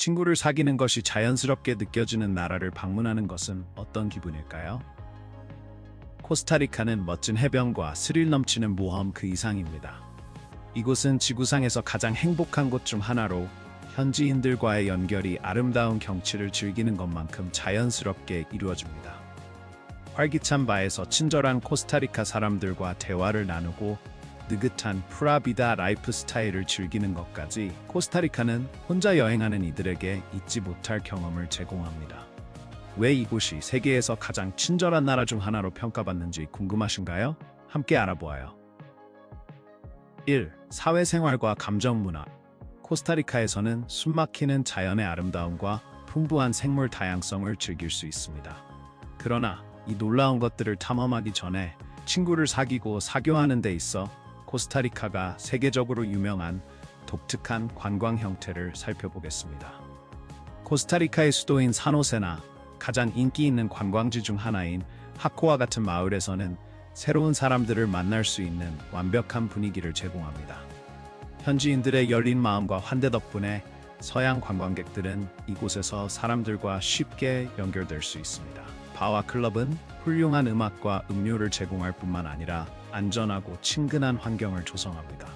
친구를 사귀는 것이 자연스럽게 느껴지는 나라를 방문하는 것은 어떤 기분일까요? 코스타리카는 멋진 해변과 스릴 넘치는 모험 그 이상입니다. 이곳은 지구상에서 가장 행복한 곳 중 하나로 현지인들과의 연결이 아름다운 경치를 즐기는 것만큼 자연스럽게 이루어집니다. 활기찬 바에서 친절한 코스타리카 사람들과 대화를 나누고 느긋한 프라비다 라이프 스타일을 즐기는 것까지, 코스타리카는 혼자 여행하는 이들에게 잊지 못할 경험을 제공합니다. 왜 이곳이 세계에서 가장 친절한 나라 중 하나로 평가받는지 궁금하신가요? 함께 알아보아요. 1. 사회생활과 감정문화. 코스타리카에서는 숨막히는 자연의 아름다움과 풍부한 생물 다양성을 즐길 수 있습니다. 그러나 이 놀라운 것들을 탐험하기 전에 친구를 사귀고 사교하는 데 있어 코스타리카가 세계적으로 유명한 독특한 관광 형태를 살펴보겠습니다. 코스타리카의 수도인 산호세나 가장 인기 있는 관광지 중 하나인 하코와 같은 마을에서는 새로운 사람들을 만날 수 있는 완벽한 분위기를 제공합니다. 현지인들의 열린 마음과 환대 덕분에 서양 관광객들은 이곳에서 사람들과 쉽게 연결될 수 있습니다. 바와 클럽은 훌륭한 음악과 음료를 제공할 뿐만 아니라 안전하고 친근한 환경을 조성합니다.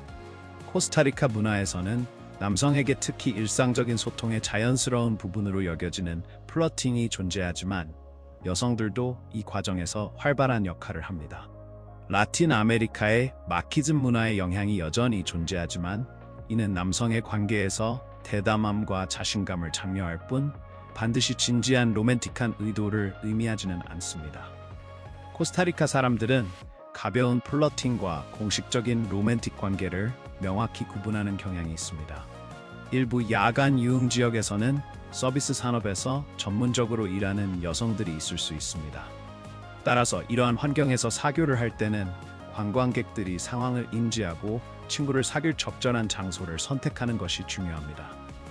코스타리카 문화에서는 남성에게 특히 일상적인 소통의 자연스러운 부분으로 여겨지는 플러팅이 존재하지만, 여성들도 이 과정에서 활발한 역할을 합니다. 라틴 아메리카의 마키즘 문화의 영향이 여전히 존재하지만, 이는 남성의 관계에서 대담함과 자신감을 장려할 뿐 반드시 진지한 로맨틱한 의도를 의미하지는 않습니다. 코스타리카 사람들은 가벼운 플러팅과 공식적인 로맨틱 관계를 명확히 구분하는 경향이 있습니다. 일부 야간 유흥 지역에서는 서비스 산업에서 전문적으로 일하는 여성들이 있을 수 있습니다. 따라서 이러한 환경에서 사교를 할 때는 관광객들이 상황을 인지하고 친구를 사귈 적절한 장소를 선택하는 것이 중요합니다.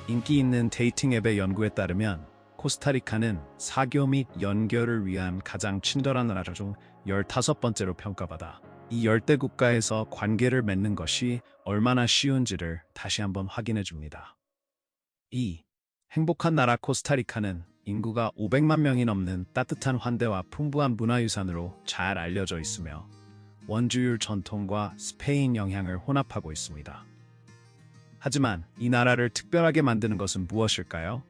인기 있는 데이팅 앱의 연구에 따르면 코스타리카는 사교 및 연결을 위한 가장 친절한 나라 중 15번째로 평가받아 이 열대 국가에서 관계를 맺는 것이 얼마나 쉬운지를 다시 한번 확인해 줍니다. 2. 행복한 나라. 코스타리카는 인구가 500만 명이 넘는 따뜻한 환대와 풍부한 문화유산으로 잘 알려져 있으며, 원주율 전통과 스페인 영향을 혼합하고 있습니다. 하지만 이 나라를 특별하게 만드는 것은 무엇일까요?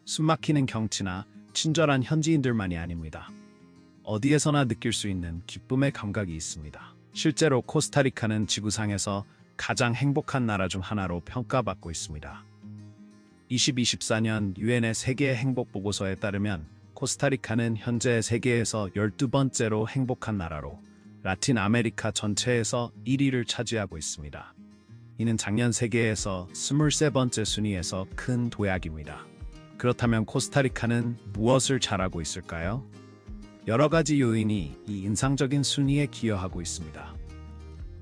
숨막히는 경치나 친절한 현지인들만이 아닙니다. 어디에서나 느낄 수 있는 기쁨의 감각이 있습니다. 실제로 코스타리카는 지구상에서 가장 행복한 나라 중 하나로 평가받고 있습니다. 2024년 유엔의 세계 행복 보고서에 따르면 코스타리카는 현재 세계에서 12번째로 행복한 나라로 라틴 아메리카 전체에서 1위를 차지하고 있습니다. 이는 작년 세계에서 23번째 순위에서 큰 도약입니다. 그렇다면 코스타리카는 무엇을 잘하고 있을까요? 여러 가지 요인이 이 인상적인 순위에 기여하고 있습니다.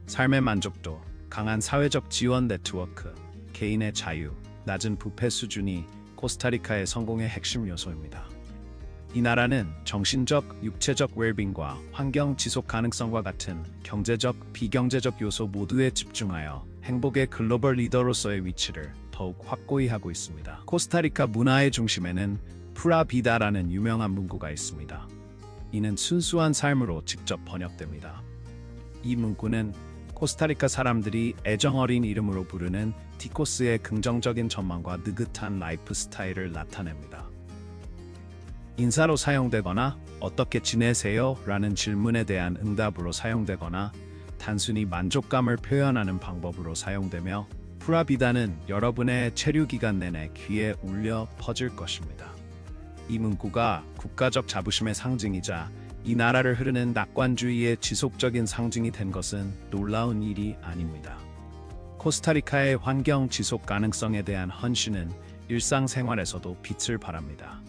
삶의 만족도, 강한 사회적 지원 네트워크, 개인의 자유, 낮은 부패 수준이 코스타리카의 성공의 핵심 요소입니다. 이 나라는 정신적, 육체적 웰빙과 환경 지속 가능성과 같은 경제적, 비경제적 요소 모두에 집중하여 행복의 글로벌 리더로서의 위치를 더욱 확고히 하고 있습니다. 코스타리카 문화의 중심에는 프라비다라는 유명한 문구가 있습니다. 이는 순수한 삶으로 직접 번역됩니다. 이 문구는 코스타리카 사람들이 애정어린 이름으로 부르는 티코스의 긍정적인 전망과 느긋한 라이프 스타일을 나타냅니다. 인사로 사용되거나 어떻게 지내세요? 라는 질문에 대한 응답으로 사용되거나 단순히 만족감을 표현하는 방법으로 사용되며, 프라비다는 여러분의 체류 기간 내내 귀에 울려 퍼질 것입니다. 이 문구가 국가적 자부심의 상징이자 이 나라를 흐르는 낙관주의의 지속적인 상징이 된 것은 놀라운 일이 아닙니다. 코스타리카의 환경 지속 가능성에 대한 헌신은 일상생활에서도 빛을 발합니다.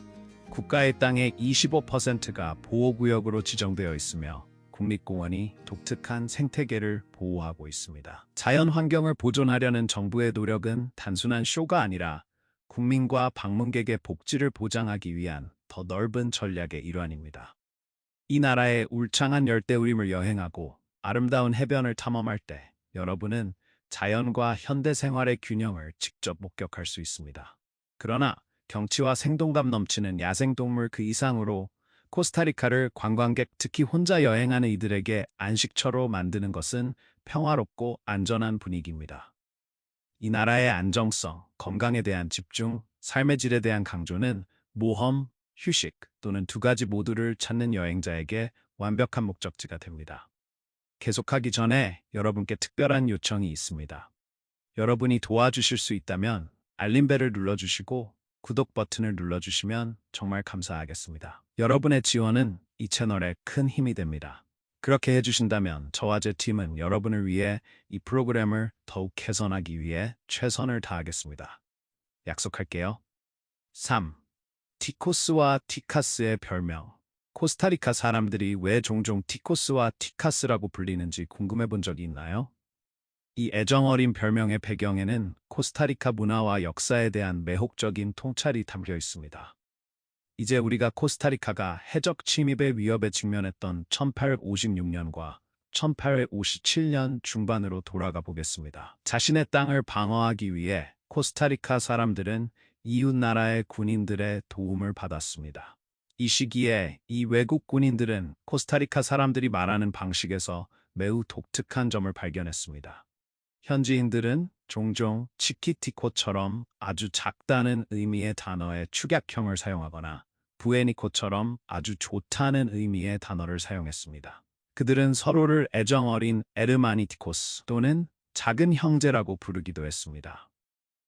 국가의 땅의 25%가 보호구역으로 지정되어 있으며, 국립공원이 독특한 생태계를 보호하고 있습니다. 자연 환경을 보존하려는 정부의 노력은 단순한 쇼가 아니라 국민과 방문객의 복지를 보장하기 위한 더 넓은 전략의 일환입니다. 이 나라의 울창한 열대우림을 여행하고 아름다운 해변을 탐험할 때 여러분은 자연과 현대 생활의 균형을 직접 목격할 수 있습니다. 그러나 경치와 생동감 넘치는 야생동물 그 이상으로 코스타리카를 관광객, 특히 혼자 여행하는 이들에게 안식처로 만드는 것은 평화롭고 안전한 분위기입니다. 이 나라의 안정성, 건강에 대한 집중, 삶의 질에 대한 강조는 모험, 휴식 또는 두 가지 모두를 찾는 여행자에게 완벽한 목적지가 됩니다. 계속하기 전에 여러분께 특별한 요청이 있습니다. 여러분이 도와주실 수 있다면 알림벨을 눌러주시고 구독 버튼을 눌러주시면 정말 감사하겠습니다. 여러분의 지원은 이 채널에 큰 힘이 됩니다. 그렇게 해주신다면 저와 제 팀은 여러분을 위해 이 프로그램을 더욱 개선하기 위해 최선을 다하겠습니다. 약속할게요. 3. 티코스와 티카스의 별명. 코스타리카 사람들이 왜 종종 티코스와 티카스라고 불리는지 궁금해 본 적이 있나요? 이 애정어린 별명의 배경에는 코스타리카 문화와 역사에 대한 매혹적인 통찰이 담겨 있습니다. 이제 우리가 코스타리카가 해적 침입의 위협에 직면했던 1856년과 1857년 중반으로 돌아가 보겠습니다. 자신의 땅을 방어하기 위해 코스타리카 사람들은 이웃 나라의 군인들의 도움을 받았습니다. 이 시기에 이 외국 군인들은 코스타리카 사람들이 말하는 방식에서 매우 독특한 점을 발견했습니다. 현지인들은 종종 치키티코처럼 아주 작다는 의미의 단어의 축약형을 사용하거나 부에니코처럼 아주 좋다는 의미의 단어를 사용했습니다. 그들은 서로를 애정어린 에르마니티코스 또는 작은 형제라고 부르기도 했습니다.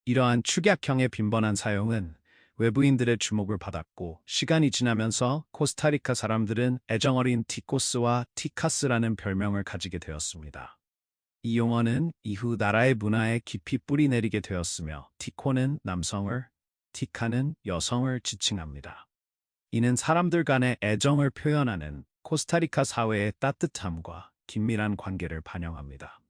이러한 축약형의 빈번한 사용은 외부인들의 주목을 받았고 시간이 지나면서 코스타리카 사람들은 애정어린 티코스와 티카스라는 별명을 가지게 되었습니다. 이 용어는 이후 나라의 문화에 깊이 뿌리내리게 되었으며 티코는 남성을, 티카는 여성을 지칭합니다. 이는 사람들 간의 애정을 표현하는 코스타리카 사회의 따뜻함과 긴밀한 관계를 반영합니다.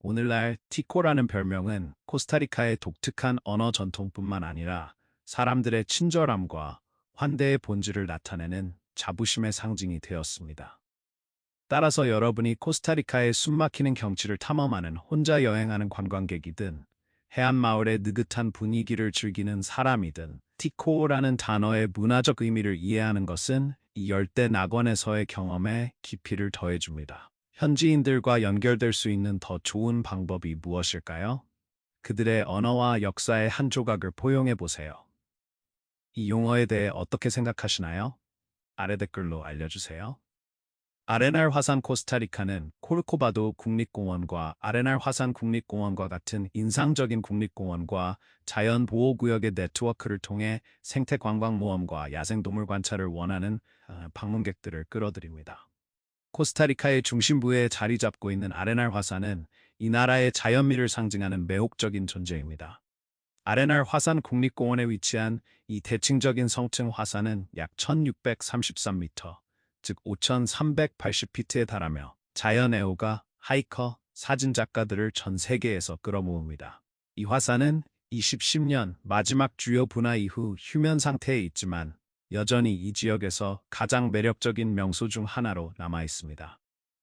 오늘날 티코라는 별명은 코스타리카의 독특한 언어 전통뿐만 아니라 사람들의 친절함과 환대의 본질을 나타내는 자부심의 상징이 되었습니다. 따라서 여러분이 코스타리카의 숨막히는 경치를 탐험하는 혼자 여행하는 관광객이든 해안마을의 느긋한 분위기를 즐기는 사람이든 티코라는 단어의 문화적 의미를 이해하는 것은 이 열대 낙원에서의 경험에 깊이를 더해줍니다. 현지인들과 연결될 수 있는 더 좋은 방법이 무엇일까요? 그들의 언어와 역사의 한 조각을 포용해 보세요. 이 용어에 대해 어떻게 생각하시나요? 아래 댓글로 알려주세요. 아레날 화산. 코스타리카는 코르코바도 국립공원과 아레날 화산 국립공원과 같은 인상적인 국립공원과 자연보호구역의 네트워크를 통해 생태관광 모험과 야생동물 관찰을 원하는 방문객들을 끌어들입니다. 코스타리카의 중심부에 자리 잡고 있는 아레날 화산은 이 나라의 자연미를 상징하는 매혹적인 존재입니다. 아레날 화산 국립공원에 위치한 이 대칭적인 성층 화산은 약 1633m, 즉 5380피트에 달하며 자연 애호가, 하이커, 사진작가들을 전 세계에서 끌어모읍니다. 이 화산은 2010년 마지막 주요 분화 이후 휴면 상태에 있지만 여전히 이 지역에서 가장 매력적인 명소 중 하나로 남아 있습니다.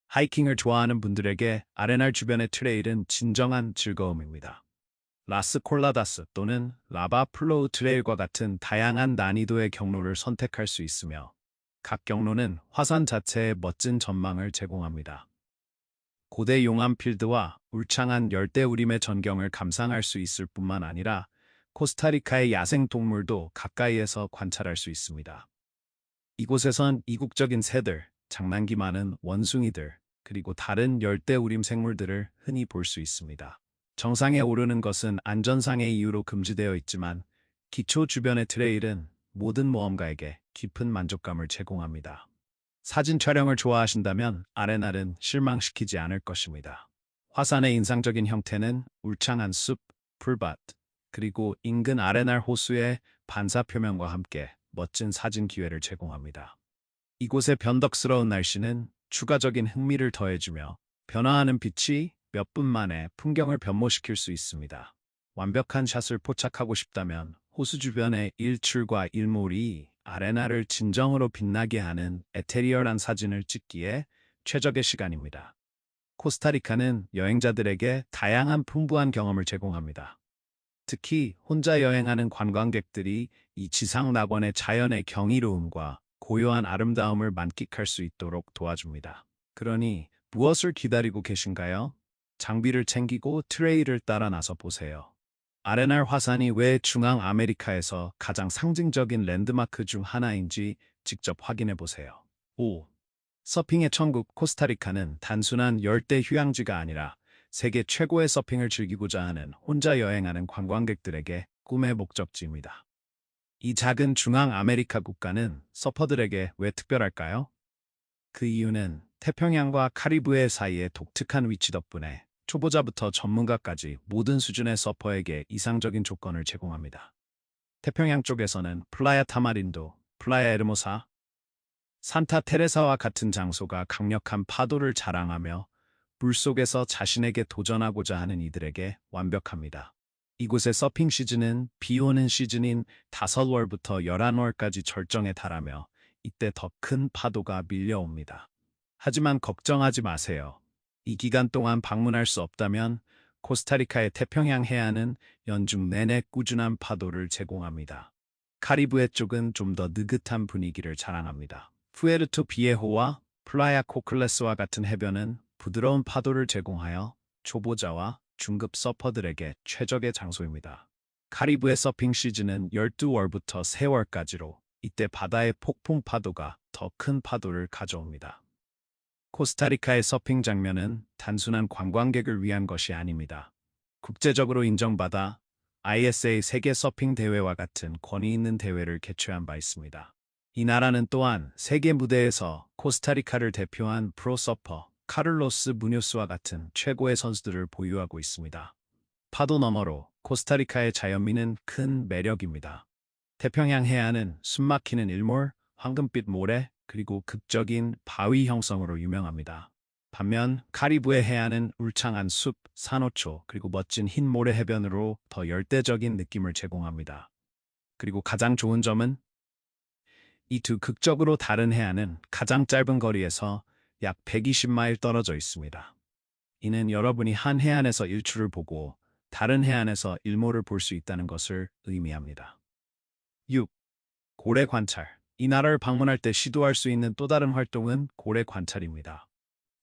하이킹을 좋아하는 분들에게 아레날 주변의 트레일은 진정한 즐거움입니다. 라스 콜라다스 또는 라바 플로우 트레일과 같은 다양한 난이도의 경로를 선택할 수 있으며 각 경로는 화산 자체의 멋진 전망을 제공합니다. 고대 용암필드와 울창한 열대우림의 전경을 감상할 수 있을 뿐만 아니라 코스타리카의 야생동물도 가까이에서 관찰할 수 있습니다. 이곳에선 이국적인 새들, 장난기 많은 원숭이들, 그리고 다른 열대우림 생물들을 흔히 볼 수 있습니다. 정상에 오르는 것은 안전상의 이유로 금지되어 있지만 기초 주변의 트레일은 모든 모험가에게 깊은 만족감을 제공합니다. 사진 촬영을 좋아하신다면 아레날은 실망시키지 않을 것입니다. 화산의 인상적인 형태는 울창한 숲, 풀밭, 그리고 인근 아레날 호수의 반사 표면과 함께 멋진 사진 기회를 제공합니다. 이곳의 변덕스러운 날씨는 추가적인 흥미를 더해주며 변화하는 빛이 몇 분 만에 풍경을 변모시킬 수 있습니다. 완벽한 샷을 포착하고 싶다면 호수 주변의 일출과 일몰이 아레나를 진정으로 빛나게 하는 에테리얼한 사진을 찍기에 최적의 시간입니다. 코스타리카는 여행자들에게 다양한 풍부한 경험을 제공합니다. 특히 혼자 여행하는 관광객들이 이 지상 낙원의 자연의 경이로움과 고요한 아름다움을 만끽할 수 있도록 도와줍니다. 그러니 무엇을 기다리고 계신가요? 장비를 챙기고 트레일을 따라 나서 보세요. 아레날 화산이 왜 중앙 아메리카에서 가장 상징적인 랜드마크 중 하나인지 직접 확인해 보세요. 5. 서핑의 천국 코스타리카는 단순한 열대 휴양지가 아니라 세계 최고의 서핑을 즐기고자 하는 혼자 여행하는 관광객들에게 꿈의 목적지입니다. 이 작은 중앙 아메리카 국가는 서퍼들에게 왜 특별할까요? 그 이유는 태평양과 카리브해 사이의 독특한 위치 덕분에 초보자부터 전문가까지 모든 수준의 서퍼에게 이상적인 조건을 제공합니다. 태평양 쪽에서는 플라야 타마린도, 플라야 에르모사, 산타 테레사와 같은 장소가 강력한 파도를 자랑하며 물속에서 자신에게 도전하고자 하는 이들에게 완벽합니다. 이곳의 서핑 시즌은 비 오는 시즌인 5월부터 11월까지 절정에 달하며 이때 더 큰 파도가 밀려옵니다. 하지만 걱정하지 마세요. 이 기간 동안 방문할 수 없다면 코스타리카의 태평양 해안은 연중 내내 꾸준한 파도를 제공합니다. 카리브해 쪽은 좀 더 느긋한 분위기를 자랑합니다. 푸에르토 비에호와 플라야 코클레스와 같은 해변은 부드러운 파도를 제공하여 초보자와 중급 서퍼들에게 최적의 장소입니다. 카리브해 서핑 시즌은 12월부터 3월까지로 이때 바다의 폭풍 파도가 더 큰 파도를 가져옵니다. 코스타리카의 서핑 장면은 단순한 관광객을 위한 것이 아닙니다. 국제적으로 인정받아 ISA 세계 서핑 대회와 같은 권위 있는 대회를 개최한 바 있습니다. 이 나라는 또한 세계 무대에서 코스타리카를 대표한 프로 서퍼 카를로스 무뇨스와 같은 최고의 선수들을 보유하고 있습니다. 파도 너머로 코스타리카의 자연미는 큰 매력입니다. 태평양 해안은 숨막히는 일몰, 황금빛 모래, 그리고 극적인 바위 형성으로 유명합니다. 반면 카리브해 해안은 울창한 숲, 산호초, 그리고 멋진 흰 모래 해변으로 더 열대적인 느낌을 제공합니다. 그리고 가장 좋은 점은 이 두 극적으로 다른 해안은 가장 짧은 거리에서 약 120마일 떨어져 있습니다. 이는 여러분이 한 해안에서 일출을 보고 다른 해안에서 일몰을 볼 수 있다는 것을 의미합니다. 6. 고래 관찰. 이 나라를 방문할 때 시도할 수 있는 또 다른 활동은 고래 관찰입니다.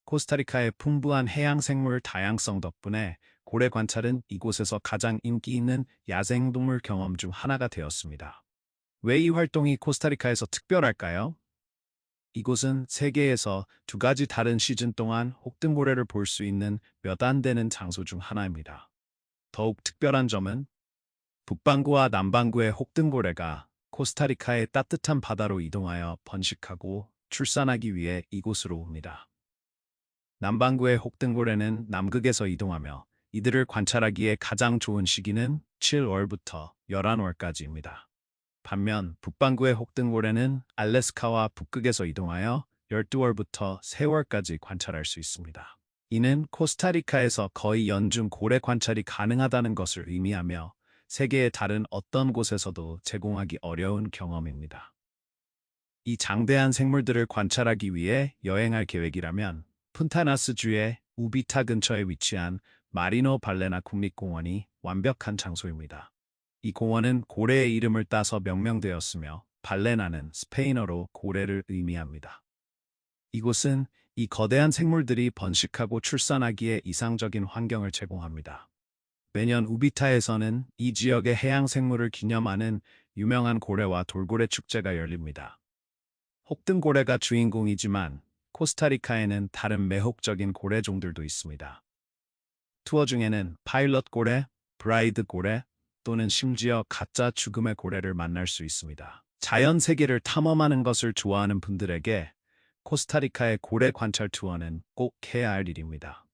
코스타리카의 풍부한 해양 생물 다양성 덕분에 고래 관찰은 이곳에서 가장 인기 있는 야생동물 경험 중 하나가 되었습니다. 왜 이 활동이 코스타리카에서 특별할까요? 이곳은 세계에서 2가지 다른 시즌 동안 혹등고래를 볼 수 있는 몇 안 되는 장소 중 하나입니다. 더욱 특별한 점은 북반구와 남반구의 혹등고래가 코스타리카의 따뜻한 바다로 이동하여 번식하고 출산하기 위해 이곳으로 옵니다. 남반구의 혹등고래는 남극에서 이동하며 이들을 관찰하기에 가장 좋은 시기는 7월부터 11월까지입니다. 반면 북반구의 혹등고래는 알래스카와 북극에서 이동하여 12월부터 3월까지 관찰할 수 있습니다. 이는 코스타리카에서 거의 연중 고래 관찰이 가능하다는 것을 의미하며 세계의 다른 어떤 곳에서도 제공하기 어려운 경험입니다. 이 장대한 생물들을 관찰하기 위해 여행할 계획이라면 푼타나스주의 우비타 근처에 위치한 마리노 발레나 국립공원이 완벽한 장소입니다. 이 공원은 고래의 이름을 따서 명명되었으며 발레나는 스페인어로 고래를 의미합니다. 이곳은 이 거대한 생물들이 번식하고 출산하기에 이상적인 환경을 제공합니다. 매년 우비타에서는 이 지역의 해양 생물을 기념하는 유명한 고래와 돌고래 축제가 열립니다. 혹등고래가 주인공이지만 코스타리카에는 다른 매혹적인 고래종들도 있습니다. 투어 중에는 파일럿 고래, 브라이드 고래 또는 심지어 가짜 죽음의 고래를 만날 수 있습니다. 자연 세계를 탐험하는 것을 좋아하는 분들에게 코스타리카의 고래 관찰 투어는 꼭 해야 할 일입니다.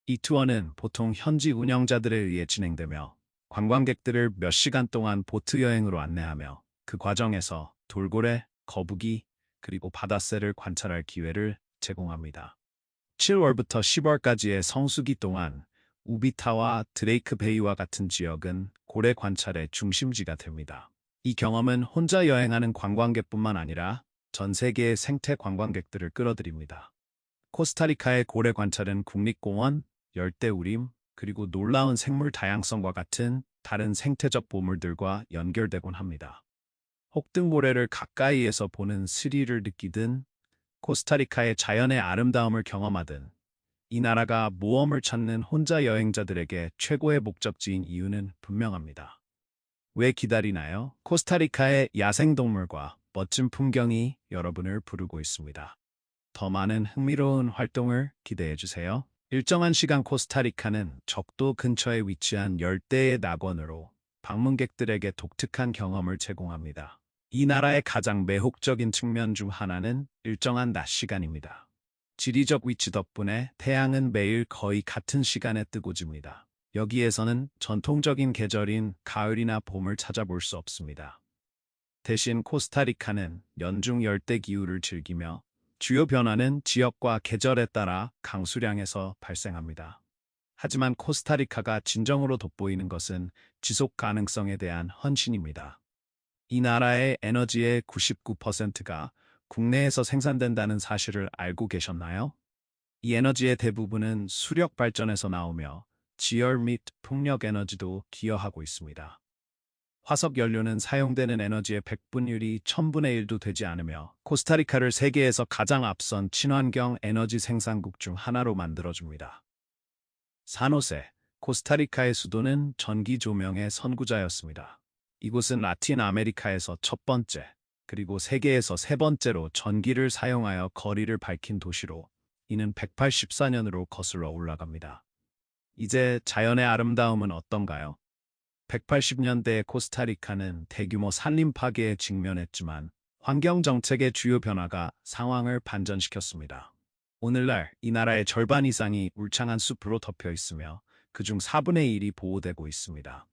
이 투어는 보통 현지 운영자들에 의해 진행되며 관광객들을 몇 시간 동안 보트 여행으로 안내하며 그 과정에서 돌고래, 거북이, 그리고 바다새를 관찰할 기회를 제공합니다. 7월부터 10월까지의 성수기 동안 우비타와 드레이크 베이와 같은 지역은 고래 관찰의 중심지가 됩니다. 이 경험은 혼자 여행하는 관광객뿐만 아니라 전 세계의 생태 관광객들을 끌어들입니다. 코스타리카의 고래 관찰은 국립공원, 열대우림, 그리고 놀라운 생물 다양성과 같은 다른 생태적 보물들과 연결되곤 합니다. 혹등모래를 가까이에서 보는 스릴을 느끼든 코스타리카의 자연의 아름다움을 경험하든 이 나라가 모험을 찾는 혼자 여행자들에게 최고의 목적지인 이유는 분명합니다. 왜 기다리나요? 코스타리카의 야생동물과 멋진 풍경이 여러분을 부르고 있습니다. 더 많은 흥미로운 활동을 기대해 주세요. 일정한 시간 코스타리카는 적도 근처에 위치한 열대의 낙원으로 방문객들에게 독특한 경험을 제공합니다. 이 나라의 가장 매혹적인 측면 중 하나는 일정한 낮 시간입니다. 지리적 위치 덕분에 태양은 매일 거의 같은 시간에 뜨고 집니다. 여기에서는 전통적인 계절인 가을이나 봄을 찾아볼 수 없습니다. 대신 코스타리카는 연중 열대 기후를 즐기며 주요 변화는 지역과 계절에 따라 강수량에서 발생합니다. 하지만 코스타리카가 진정으로 돋보이는 것은 지속 가능성에 대한 헌신입니다. 이 나라의 에너지의 99%가 국내에서 생산된다는 사실을 알고 계셨나요? 이 에너지의 대부분은 수력 발전에서 나오며 지열 및 풍력 에너지도 기여하고 있습니다. 화석 연료는 사용되는 에너지의 100분율이 1000분의 1도 되지 않으며 코스타리카를 세계에서 가장 앞선 친환경 에너지 생산국 중 하나로 만들어줍니다. 산호세, 코스타리카의 수도는 전기 조명의 선구자였습니다. 이곳은 라틴 아메리카에서 첫 번째, 그리고 세계에서 세 번째로 전기를 사용하여 거리를 밝힌 도시로 이는 184년으로 거슬러 올라갑니다. 이제 자연의 아름다움은 어떤가요? 180년대의 코스타리카는 대규모 산림 파괴에 직면했지만 환경정책의 주요 변화가 상황을 반전시켰습니다. 오늘날 이 나라의 절반 이상이 울창한 숲으로 덮여 있으며 그중 4분의 1이 보호되고 있습니다.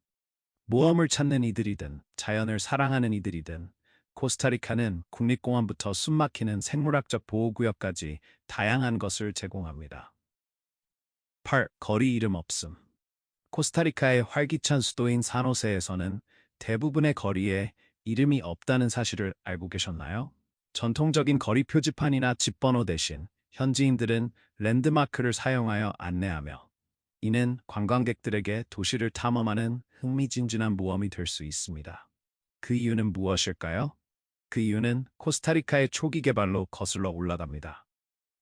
모험을 찾는 이들이든 자연을 사랑하는 이들이든 코스타리카는 국립공원부터 숨막히는 생물학적 보호구역까지 다양한 것을 제공합니다. 8. 거리 이름 없음. 코스타리카의 활기찬 수도인 산호세에서는 대부분의 거리에 이름이 없다는 사실을 알고 계셨나요? 전통적인 거리 표지판이나 집번호 대신 현지인들은 랜드마크를 사용하여 안내하며 이는 관광객들에게 도시를 탐험하는 흥미진진한 모험이 될 수 있습니다. 그 이유는 무엇일까요? 그 이유는 코스타리카의 초기 개발로 거슬러 올라갑니다.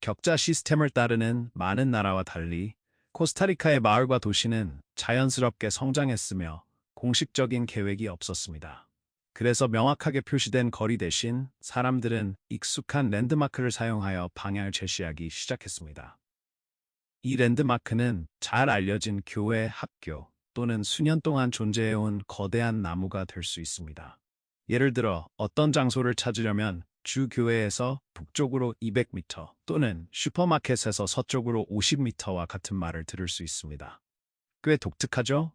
격자 시스템을 따르는 많은 나라와 달리 코스타리카의 마을과 도시는 자연스럽게 성장했으며 공식적인 계획이 없었습니다. 그래서 명확하게 표시된 거리 대신 사람들은 익숙한 랜드마크를 사용하여 방향을 제시하기 시작했습니다. 이 랜드마크는 잘 알려진 교회, 학교 또는 수년 동안 존재해온 거대한 나무가 될 수 있습니다. 예를 들어 어떤 장소를 찾으려면 주 교회에서 북쪽으로 200m 또는 슈퍼마켓에서 서쪽으로 50m와 같은 말을 들을 수 있습니다. 꽤 독특하죠?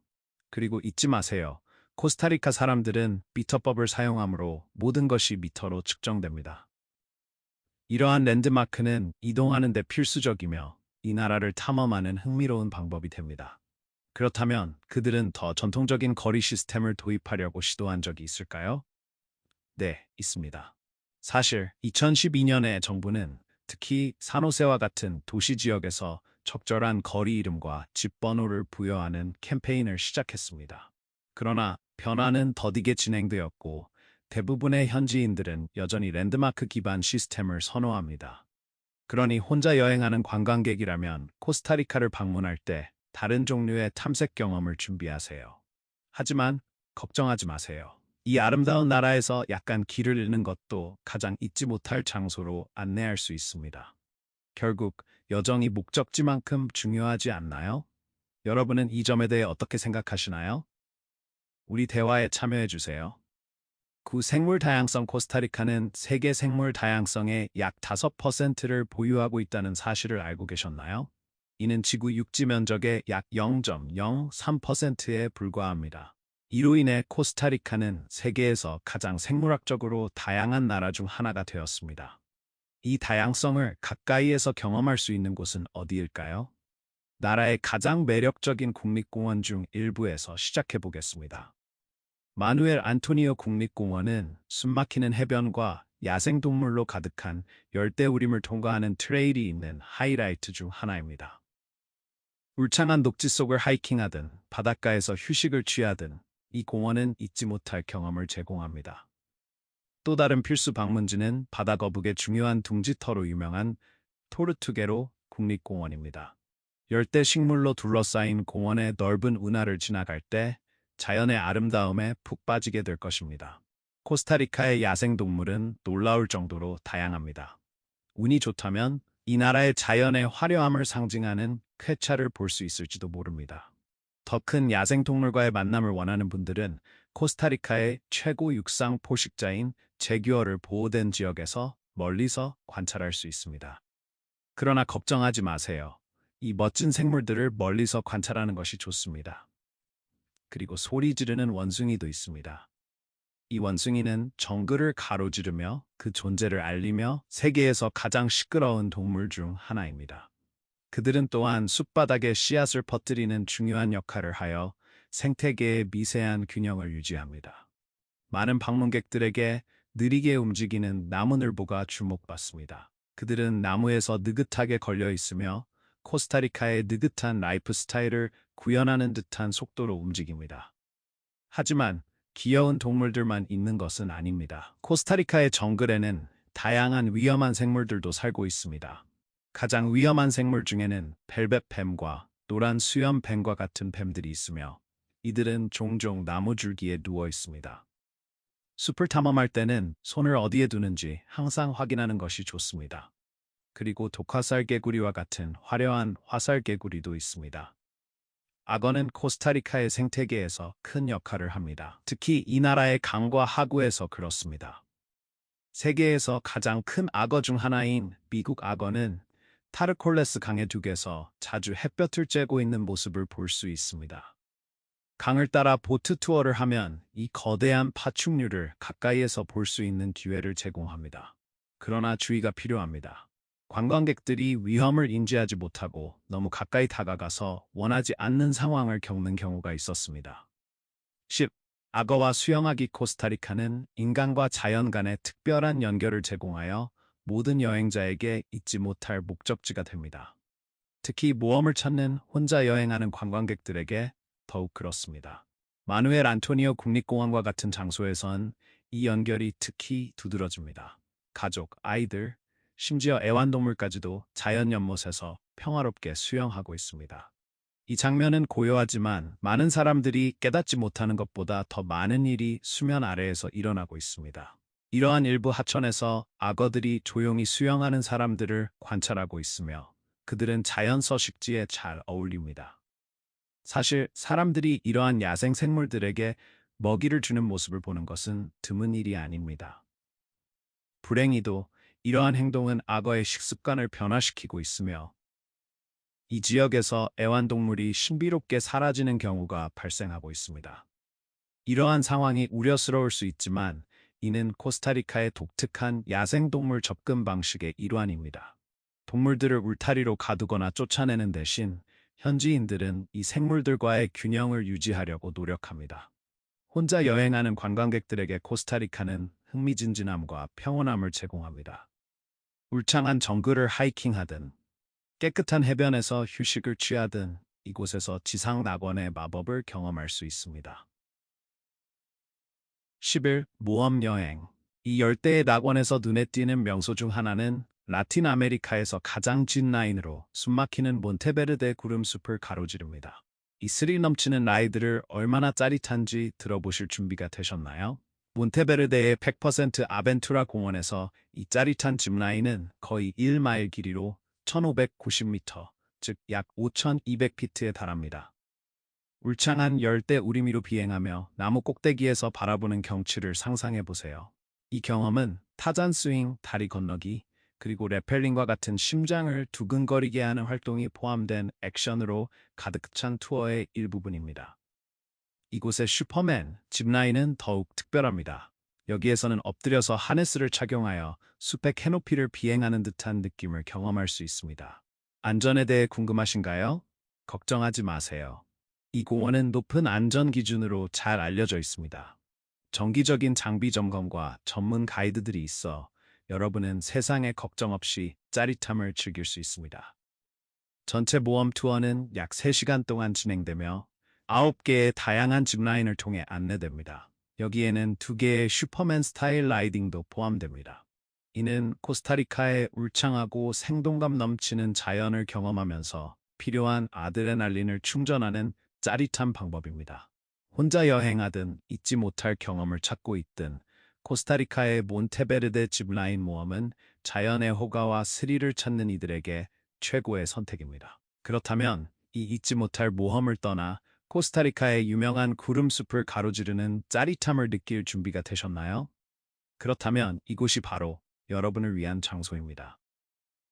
그리고 잊지 마세요. 코스타리카 사람들은 미터법을 사용하므로 모든 것이 미터로 측정됩니다. 이러한 랜드마크는 이동하는 데 필수적이며 이 나라를 탐험하는 흥미로운 방법이 됩니다. 그렇다면 그들은 더 전통적인 거리 시스템을 도입하려고 시도한 적이 있을까요? 네, 있습니다. 사실 2012년에 정부는 특히 산호세와 같은 도시 지역에서 적절한 거리 이름과 집 번호를 부여하는 캠페인을 시작했습니다. 그러나 변화는 더디게 진행되었고 대부분의 현지인들은 여전히 랜드마크 기반 시스템을 선호합니다. 그러니 혼자 여행하는 관광객이라면 코스타리카를 방문할 때 다른 종류의 탐색 경험을 준비하세요. 하지만 걱정하지 마세요. 이 아름다운 나라에서 약간 길을 잃는 것도 가장 잊지 못할 장소로 안내할 수 있습니다. 결국 여정이 목적지만큼 중요하지 않나요? 여러분은 이 점에 대해 어떻게 생각하시나요? 우리 대화에 참여해 주세요. 생물 다양성 코스타리카는 세계 생물 다양성의 약 5%를 보유하고 있다는 사실을 알고 계셨나요? 이는 지구 육지 면적의 약 0.03%에 불과합니다. 이로 인해 코스타리카는 세계에서 가장 생물학적으로 다양한 나라 중 하나가 되었습니다. 이 다양성을 가까이에서 경험할 수 있는 곳은 어디일까요? 나라의 가장 매력적인 국립공원 중 일부에서 시작해 보겠습니다. 마누엘 안토니오 국립공원은 숨막히는 해변과 야생동물로 가득한 열대우림을 통과하는 트레일이 있는 하이라이트 중 하나입니다. 울창한 녹지 속을 하이킹하든 바닷가에서 휴식을 취하든 이 공원은 잊지 못할 경험을 제공합니다. 또 다른 필수 방문지는 바다 거북의 중요한 둥지터로 유명한 토르투게로 국립공원입니다. 열대 식물로 둘러싸인 공원의 넓은 운하를 지나갈 때 자연의 아름다움에 푹 빠지게 될 것입니다. 코스타리카의 야생동물은 놀라울 정도로 다양합니다. 운이 좋다면 이 나라의 자연의 화려함을 상징하는 쾌차를 볼 수 있을지도 모릅니다. 더 큰 야생동물과의 만남을 원하는 분들은 코스타리카의 최고 육상 포식자인 제규어를 보호된 지역에서 멀리서 관찰할 수 있습니다. 그러나 걱정하지 마세요. 이 멋진 생물들을 멀리서 관찰하는 것이 좋습니다. 그리고 소리 지르는 원숭이도 있습니다. 이 원숭이는 정글을 가로지르며 그 존재를 알리며 세계에서 가장 시끄러운 동물 중 하나입니다. 그들은 또한 숲바닥에 씨앗을 퍼뜨리는 중요한 역할을 하여 생태계의 미세한 균형을 유지합니다. 많은 방문객들에게 느리게 움직이는 나무늘보가 주목받습니다. 그들은 나무에서 느긋하게 걸려 있으며 코스타리카의 느긋한 라이프 스타일을 구현하는 듯한 속도로 움직입니다. 하지만 귀여운 동물들만 있는 것은 아닙니다. 코스타리카의 정글에는 다양한 위험한 생물들도 살고 있습니다. 가장 위험한 생물 중에는 벨벳 뱀과 노란 수염 뱀과 같은 뱀들이 있으며 이들은 종종 나무 줄기에 누워 있습니다. 숲을 탐험할 때는 손을 어디에 두는지 항상 확인하는 것이 좋습니다. 그리고 독화살 개구리와 같은 화려한 화살 개구리도 있습니다. 악어는 코스타리카의 생태계에서 큰 역할을 합니다. 특히 이 나라의 강과 하구에서 그렇습니다. 세계에서 가장 큰 악어 중 하나인 미국 악어는 타르콜레스 강의 둑에서 자주 햇볕을 쬐고 있는 모습을 볼 수 있습니다. 강을 따라 보트 투어를 하면 이 거대한 파충류를 가까이에서 볼 수 있는 기회를 제공합니다. 그러나 주의가 필요합니다. 관광객들이 위험을 인지하지 못하고 너무 가까이 다가가서 원하지 않는 상황을 겪는 경우가 있었습니다. 10. 악어와 수영하기. 코스타리카는 인간과 자연 간의 특별한 연결을 제공하여 모든 여행자에게 잊지 못할 목적지가 됩니다. 특히 모험을 찾는 혼자 여행하는 관광객들에게 더욱 그렇습니다. 마누엘 안토니오 국립공원과 같은 장소에선 이 연결이 특히 두드러집니다. 가족, 아이들, 심지어 애완동물까지도 자연 연못에서 평화롭게 수영하고 있습니다. 이 장면은 고요하지만 많은 사람들이 깨닫지 못하는 것보다 더 많은 일이 수면 아래에서 일어나고 있습니다. 이러한 일부 하천에서 악어들이 조용히 수영하는 사람들을 관찰하고 있으며 그들은 자연 서식지에 잘 어울립니다. 사실 사람들이 이러한 야생 생물들에게 먹이를 주는 모습을 보는 것은 드문 일이 아닙니다. 불행히도 이러한 행동은 악어의 식습관을 변화시키고 있으며 이 지역에서 애완동물이 신비롭게 사라지는 경우가 발생하고 있습니다. 이러한 상황이 우려스러울 수 있지만 이는 코스타리카의 독특한 야생동물 접근 방식의 일환입니다. 동물들을 울타리로 가두거나 쫓아내는 대신 현지인들은 이 생물들과의 균형을 유지하려고 노력합니다. 혼자 여행하는 관광객들에게 코스타리카는 흥미진진함과 평온함을 제공합니다. 울창한 정글을 하이킹하든 깨끗한 해변에서 휴식을 취하든 이곳에서 지상 낙원의 마법을 경험할 수 있습니다. 10일 모험 여행. 이 열대의 낙원에서 눈에 띄는 명소 중 하나는 라틴 아메리카에서 가장 긴 라인으로 숨막히는 몬테베르데 구름숲을 가로지릅니다. 이 스릴 넘치는 라이드를 얼마나 짜릿한지 들어보실 준비가 되셨나요? 몬테베르데의 100% 아벤투라 공원에서 이 짜릿한 짚라인은 거의 1마일 길이로 1590m, 즉 약 5200피트에 달합니다. 울창한 열대 우리미로 비행하며 나무 꼭대기에서 바라보는 경치를 상상해보세요. 이 경험은 타잔 스윙, 다리 건너기, 그리고 레펠링과 같은 심장을 두근거리게 하는 활동이 포함된 액션으로 가득 찬 투어의 일부분입니다. 이곳의 슈퍼맨, 짚라인은 더욱 특별합니다. 여기에서는 엎드려서 하네스를 착용하여 숲의 캐노피를 비행하는 듯한 느낌을 경험할 수 있습니다. 안전에 대해 궁금하신가요? 걱정하지 마세요. 이 공원은 높은 안전 기준으로 잘 알려져 있습니다. 정기적인 장비 점검과 전문 가이드들이 있어 여러분은 세상에 걱정 없이 짜릿함을 즐길 수 있습니다. 전체 모험 투어는 약 3시간 동안 진행되며 9개의 다양한 짚라인을 통해 안내됩니다. 여기에는 2개의 슈퍼맨 스타일 라이딩도 포함됩니다. 이는 코스타리카의 울창하고 생동감 넘치는 자연을 경험하면서 필요한 아드레날린을 충전하는 짜릿한 방법입니다. 혼자 여행하든 잊지 못할 경험을 찾고 있든 코스타리카의 몬테베르데 짚라인 모험은 자연의 호가와 스릴을 찾는 이들에게 최고의 선택입니다. 그렇다면 이 잊지 못할 모험을 떠나 코스타리카의 유명한 구름숲을 가로지르는 짜릿함을 느낄 준비가 되셨나요? 그렇다면 이곳이 바로 여러분을 위한 장소입니다.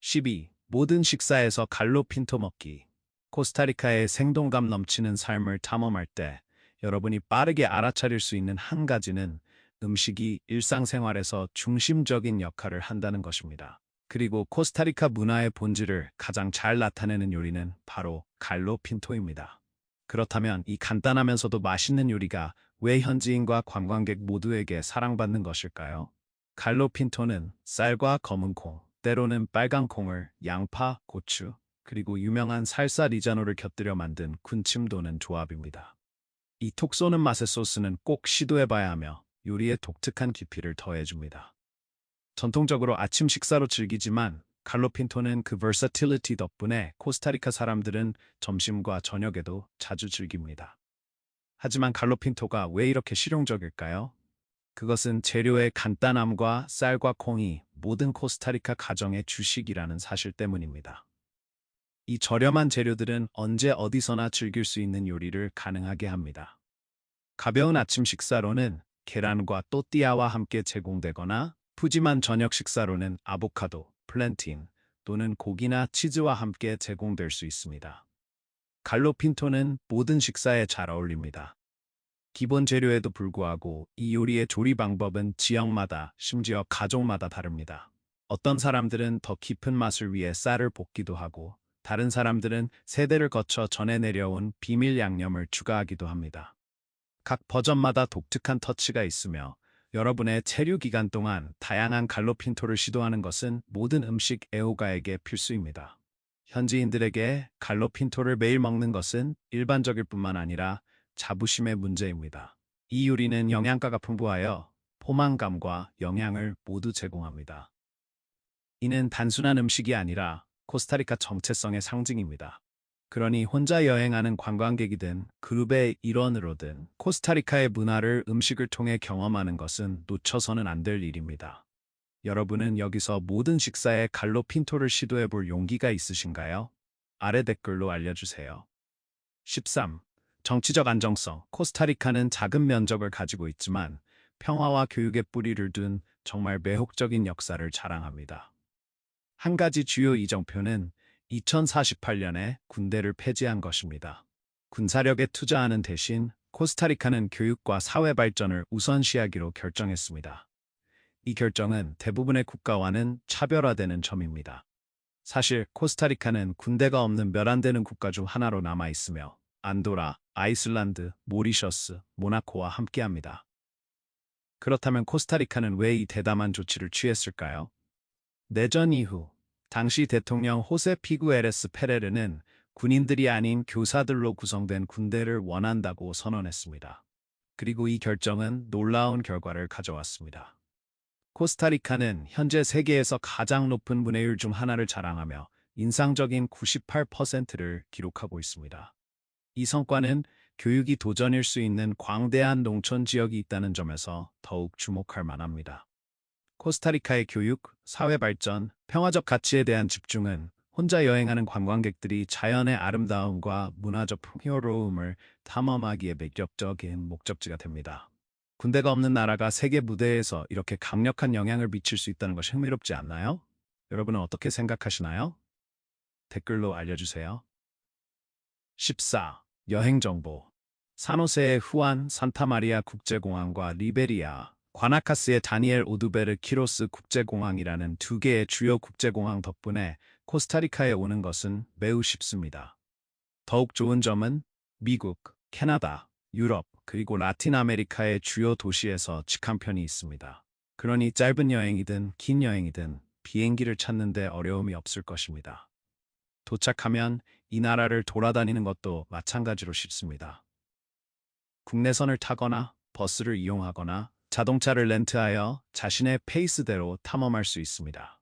12. 모든 식사에서 갈로핀토 먹기. 코스타리카의 생동감 넘치는 삶을 탐험할 때 여러분이 빠르게 알아차릴 수 있는 한 가지는 음식이 일상생활에서 중심적인 역할을 한다는 것입니다. 그리고 코스타리카 문화의 본질을 가장 잘 나타내는 요리는 바로 갈로핀토입니다. 그렇다면 이 간단하면서도 맛있는 요리가 왜 현지인과 관광객 모두에게 사랑받는 것일까요? 갈로핀토는 쌀과 검은 콩, 때로는 빨간 콩을 양파, 고추, 그리고 유명한 살사 리자노를 곁들여 만든 군침 도는 조합입니다. 이 톡 쏘는 맛의 소스는 꼭 시도해봐야 하며 요리에 독특한 깊이를 더해줍니다. 전통적으로 아침 식사로 즐기지만 갈로핀토는 그 versatility 덕분에 코스타리카 사람들은 점심과 저녁에도 자주 즐깁니다. 하지만 갈로핀토가 왜 이렇게 실용적일까요? 그것은 재료의 간단함과 쌀과 콩이 모든 코스타리카 가정의 주식이라는 사실 때문입니다. 이 저렴한 재료들은 언제 어디서나 즐길 수 있는 요리를 가능하게 합니다. 가벼운 아침 식사로는 계란과 또띠아와 함께 제공되거나 푸짐한 저녁 식사로는 아보카도, 플랜틴 또는 고기나 치즈와 함께 제공될 수 있습니다. 갈로핀토는 모든 식사에 잘 어울립니다. 기본 재료에도 불구하고 이 요리의 조리 방법은 지역마다, 심지어 가족마다 다릅니다. 어떤 사람들은 더 깊은 맛을 위해 쌀을 볶기도 하고, 다른 사람들은 세대를 거쳐 전해 내려온 비밀 양념을 추가하기도 합니다. 각 버전마다 독특한 터치가 있으며 여러분의 체류 기간 동안 다양한 갈로핀토를 시도하는 것은 모든 음식 애호가에게 필수입니다. 현지인들에게 갈로핀토를 매일 먹는 것은 일반적일 뿐만 아니라 자부심의 문제입니다. 이 요리는 영양가가 풍부하여 포만감과 영양을 모두 제공합니다. 이는 단순한 음식이 아니라 코스타리카 정체성의 상징입니다. 그러니 혼자 여행하는 관광객이든 그룹의 일원으로든 코스타리카의 문화를 음식을 통해 경험하는 것은 놓쳐서는 안 될 일입니다. 여러분은 여기서 모든 식사에 갈로핀토를 시도해 볼 용기가 있으신가요? 아래 댓글로 알려주세요. 13. 정치적 안정성. 코스타리카는 작은 면적을 가지고 있지만 평화와 교육의 뿌리를 둔 정말 매혹적인 역사를 자랑합니다. 한 가지 주요 이정표는 2048년에 군대를 폐지한 것입니다. 군사력에 투자하는 대신 코스타리카는 교육과 사회 발전을 우선시하기로 결정했습니다. 이 결정은 대부분의 국가와는 차별화되는 점입니다. 사실 코스타리카는 군대가 없는 몇 안 되는 국가 중 하나로 남아 있으며 안도라, 아이슬란드, 모리셔스, 모나코와 함께합니다. 그렇다면 코스타리카는 왜 이 대담한 조치를 취했을까요? 내전 이후 당시 대통령 호세 피구에레스 페레르는 군인들이 아닌 교사들로 구성된 군대를 원한다고 선언했습니다. 그리고 이 결정은 놀라운 결과를 가져왔습니다. 코스타리카는 현재 세계에서 가장 높은 분해율 중 하나를 자랑하며 인상적인 98%를 기록하고 있습니다. 이 성과는 교육이 도전일 수 있는 광대한 농촌 지역이 있다는 점에서 더욱 주목할 만합니다. 코스타리카의 교육, 사회 발전, 평화적 가치에 대한 집중은 혼자 여행하는 관광객들이 자연의 아름다움과 문화적 풍요로움을 탐험하기에 매력적인 목적지가 됩니다. 군대가 없는 나라가 세계 무대에서 이렇게 강력한 영향을 미칠 수 있다는 것이 흥미롭지 않나요? 여러분은 어떻게 생각하시나요? 댓글로 알려주세요. 14. 여행 정보. 산호세의 후안 산타마리아 국제공항과 리베리아, 과나카스의 다니엘 오두베르 키로스 국제공항이라는 2개의 주요 국제공항 덕분에 코스타리카에 오는 것은 매우 쉽습니다. 더욱 좋은 점은 미국, 캐나다, 유럽, 그리고 라틴 아메리카의 주요 도시에서 직항편이 있습니다. 그러니 짧은 여행이든 긴 여행이든 비행기를 찾는 데 어려움이 없을 것입니다. 도착하면 이 나라를 돌아다니는 것도 마찬가지로 쉽습니다. 국내선을 타거나 버스를 이용하거나 자동차를 렌트하여 자신의 페이스대로 탐험할 수 있습니다.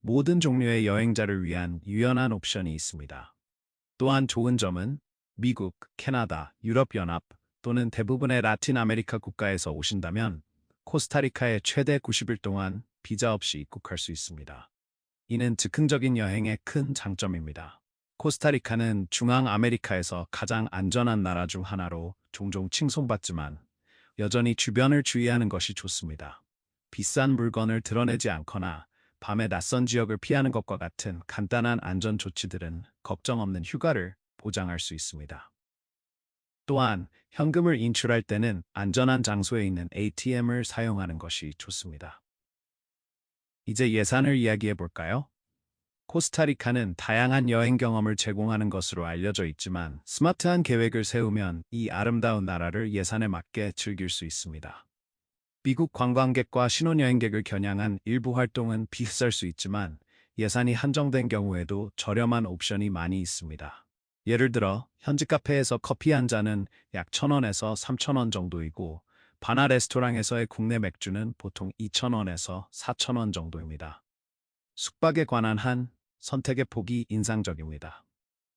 모든 종류의 여행자를 위한 유연한 옵션이 있습니다. 또한 좋은 점은 미국, 캐나다, 유럽연합 또는 대부분의 라틴 아메리카 국가에서 오신다면 코스타리카에 최대 90일 동안 비자 없이 입국할 수 있습니다. 이는 즉흥적인 여행의 큰 장점입니다. 코스타리카는 중앙 아메리카에서 가장 안전한 나라 중 하나로 종종 칭송받지만 여전히 주변을 주의하는 것이 좋습니다. 비싼 물건을 드러내지 않거나 밤에 낯선 지역을 피하는 것과 같은 간단한 안전 조치들은 걱정 없는 휴가를 보장할 수 있습니다. 또한 현금을 인출할 때는 안전한 장소에 있는 ATM을 사용하는 것이 좋습니다. 이제 예산을 이야기해 볼까요? 코스타리카는 다양한 여행 경험을 제공하는 것으로 알려져 있지만 스마트한 계획을 세우면 이 아름다운 나라를 예산에 맞게 즐길 수 있습니다. 미국 관광객과 신혼여행객을 겨냥한 일부 활동은 비쌀 수 있지만 예산이 한정된 경우에도 저렴한 옵션이 많이 있습니다. 예를 들어 현지 카페에서 커피 한 잔은 약 1,000원에서 3,000원 정도이고 바나 레스토랑에서의 국내 맥주는 보통 2,000원에서 4,000원 정도입니다. 숙박에 관한 한 선택의 폭이 인상적입니다.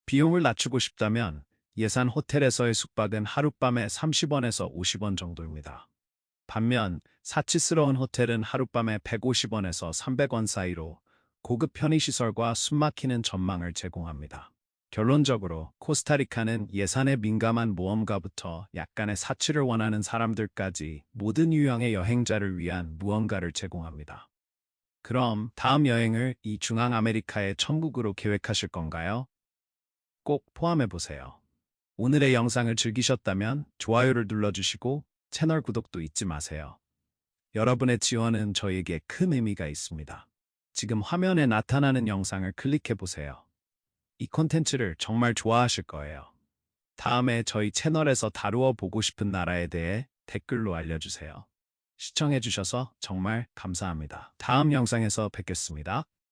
비용을 낮추고 싶다면 예산 호텔에서의 숙박은 하룻밤에 30원에서 50원 정도입니다. 반면 사치스러운 호텔은 하룻밤에 150원에서 300원 사이로 고급 편의시설과 숨막히는 전망을 제공합니다. 결론적으로 코스타리카는 예산에 민감한 모험가부터 약간의 사치를 원하는 사람들까지 모든 유형의 여행자를 위한 무언가를 제공합니다. 그럼 다음 여행을 이 중앙 아메리카의 천국으로 계획하실 건가요? 꼭 포함해 보세요. 오늘의 영상을 즐기셨다면 좋아요를 눌러주시고 채널 구독도 잊지 마세요. 여러분의 지원은 저에게 큰 의미가 있습니다. 지금 화면에 나타나는 영상을 클릭해 보세요. 이 콘텐츠를 정말 좋아하실 거예요. 다음에 저희 채널에서 다루어 보고 싶은 나라에 대해 댓글로 알려주세요. 시청해주셔서 정말 감사합니다. 다음 영상에서 뵙겠습니다.